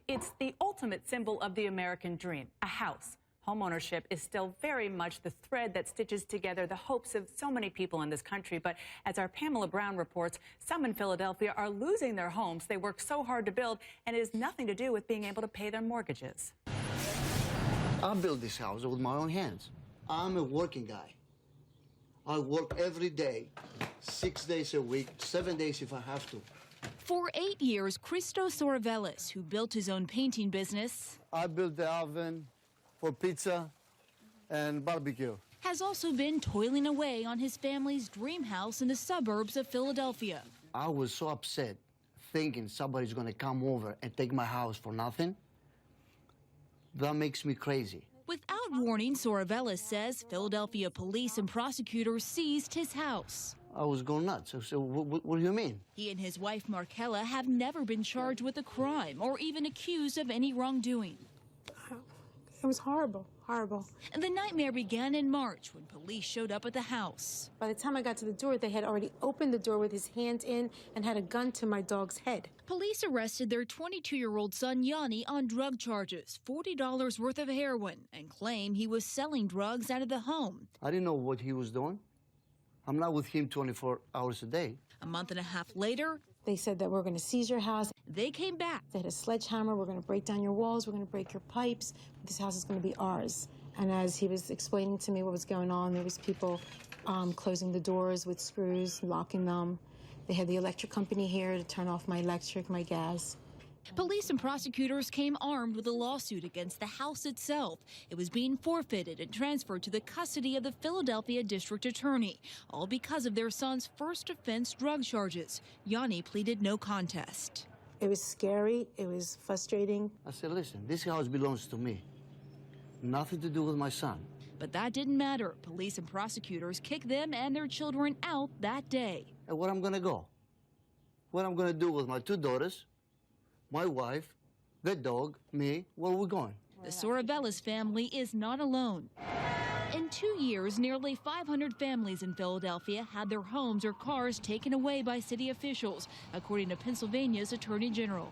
It's the ultimate symbol of the American dream, a house. Homeownership is still very much the thread that stitches together the hopes of so many people in this country. But as our Pamela Brown reports, some in Philadelphia are losing their homes they worked so hard to build, and it has nothing to do with being able to pay their mortgages. I built this house with my own hands. I'm a working guy. I work every day, 6 days a week, 7 days if I have to. For 8 years, Christos Sorvelis, who built his own painting business, I built the oven for pizza and barbecue. Has also been toiling away on his family's dream house in the suburbs of Philadelphia. I was so upset thinking somebody's going to come over and take my house for nothing. That makes me crazy. Without warning, Sorvelis says Philadelphia police and prosecutors seized his house. I was going nuts. So what do you mean? He and his wife, Markella, have never been charged with a crime or even accused of any wrongdoing. It was horrible, horrible. And the nightmare began in March when police showed up at the house. By the time I got to the door, they had already opened the door with his hand in and had a gun to my dog's head. Police arrested their 22-year-old son, Yanni, on drug charges, $40 worth of heroin, and claim he was selling drugs out of the home. I didn't know what he was doing. I'm not with him 24 hours a day. A month and a half later, they said that we're going to seize your house. They came back. They had a sledgehammer. We're going to break down your walls. We're going to break your pipes. This house is going to be ours. And as he was explaining to me what was going on, there was people closing the doors with screws, locking them. They had the electric company here to turn off my electric, my gas. Police and prosecutors came armed with a lawsuit against the house itself. It was being forfeited and transferred to the custody of the Philadelphia district attorney, all because of their son's first offense drug charges. Yanni pleaded no contest. It was scary. It was frustrating. I said, listen, this house belongs to me. Nothing to do with my son. But that didn't matter. Police and prosecutors kicked them and their children out that day. And where I'm going to go? What I'm going to do with my two daughters, my wife, the dog, me, where are we going? The Sorvelis family is not alone. In 2 years, nearly 500 families in Philadelphia had their homes or cars taken away by city officials, according to Pennsylvania's Attorney General.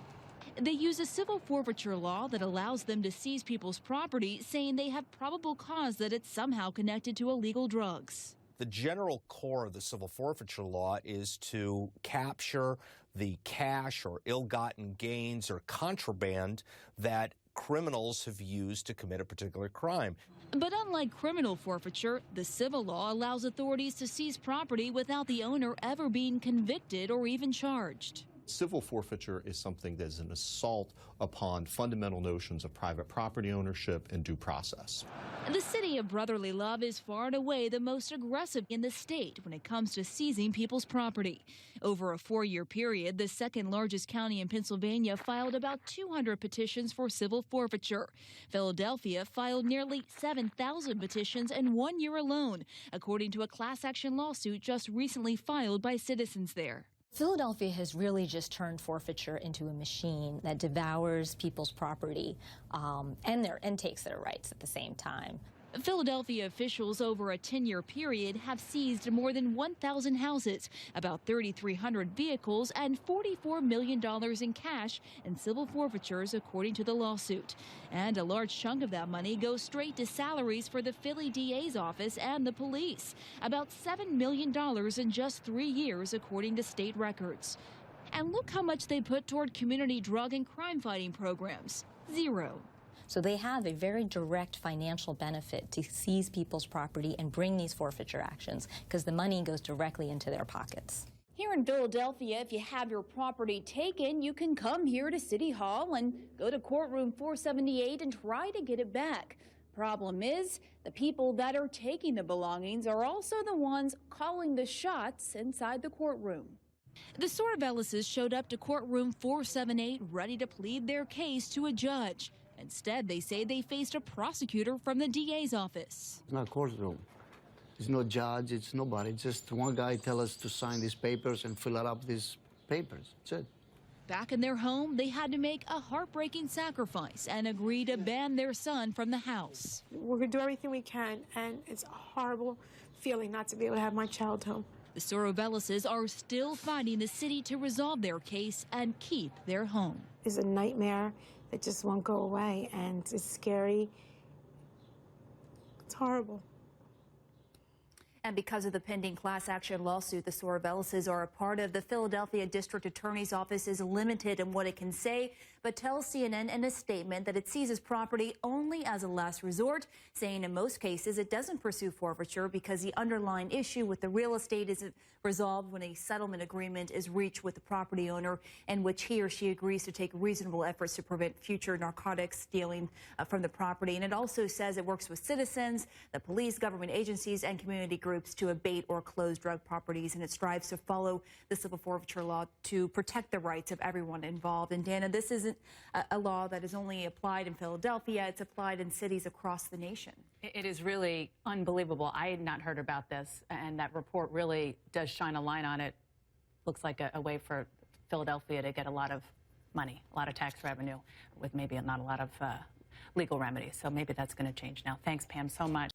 They use a civil forfeiture law that allows them to seize people's property, saying they have probable cause that it's somehow connected to illegal drugs. The general core of the civil forfeiture law is to capture the cash or ill-gotten gains or contraband that criminals have used to commit a particular crime. But unlike criminal forfeiture, the civil law allows authorities to seize property without the owner ever being convicted or even charged. Civil forfeiture is something that is an assault upon fundamental notions of private property ownership and due process. The city of brotherly love is far and away the most aggressive in the state when it comes to seizing people's property. Over a 4-year period, the second largest county in Pennsylvania filed about 200 petitions for civil forfeiture. Philadelphia filed nearly 7,000 petitions in 1 year alone, according to a class action lawsuit just recently filed by citizens there. Philadelphia has really just turned forfeiture into a machine that devours people's property and takes their rights at the same time. Philadelphia officials over a 10-year period have seized more than 1,000 houses, about 3,300 vehicles, and $44 million in cash and civil forfeitures, according to the lawsuit. And a large chunk of that money goes straight to salaries for the Philly DA's office and the police, about $7 million in just 3 years, according to state records. And look how much they put toward community drug and crime fighting programs. Zero. So they have a very direct financial benefit to seize people's property and bring these forfeiture actions because the money goes directly into their pockets. Here in Philadelphia, if you have your property taken, you can come here to City Hall and go to courtroom 478 and try to get it back. Problem is, the people that are taking the belongings are also the ones calling the shots inside the courtroom. The Sorvelises showed up to courtroom 478 ready to plead their case to a judge. Instead, they say they faced a prosecutor from the DA's office. It's not a courtroom. It's no judge. It's nobody. It's just one guy tell us to sign these papers and fill up these papers. That's it. Back in their home, they had to make a heartbreaking sacrifice and agree to ban their son from the house. We're going to do everything we can, and it's a horrible feeling not to be able to have my child home. The Sorvelises are still fighting the city to resolve their case and keep their home. It's a nightmare It just won't go away, and it's scary. It's horrible. And because of the pending class action lawsuit, the Sorvellises are a part of, the Philadelphia District Attorney's Office is limited in what it can say, but tells CNN in a statement that it seizes property only as a last resort, saying in most cases it doesn't pursue forfeiture because the underlying issue with the real estate is resolved when a settlement agreement is reached with the property owner in which he or she agrees to take reasonable efforts to prevent future narcotics stealing from the property. And it also says it works with citizens, the police, government agencies, and community groups to abate or close drug properties, and it strives to follow the civil forfeiture law to protect the rights of everyone involved. And Dana, this isn't a law that is only applied in Philadelphia, it's applied in cities across the nation. It is really unbelievable. I had not heard about this, and that report really does shine a light on it. Looks like a way for Philadelphia to get a lot of money, a lot of tax revenue, with maybe not a lot of legal remedies. So maybe that's going to change now. Thanks, Pam, so much.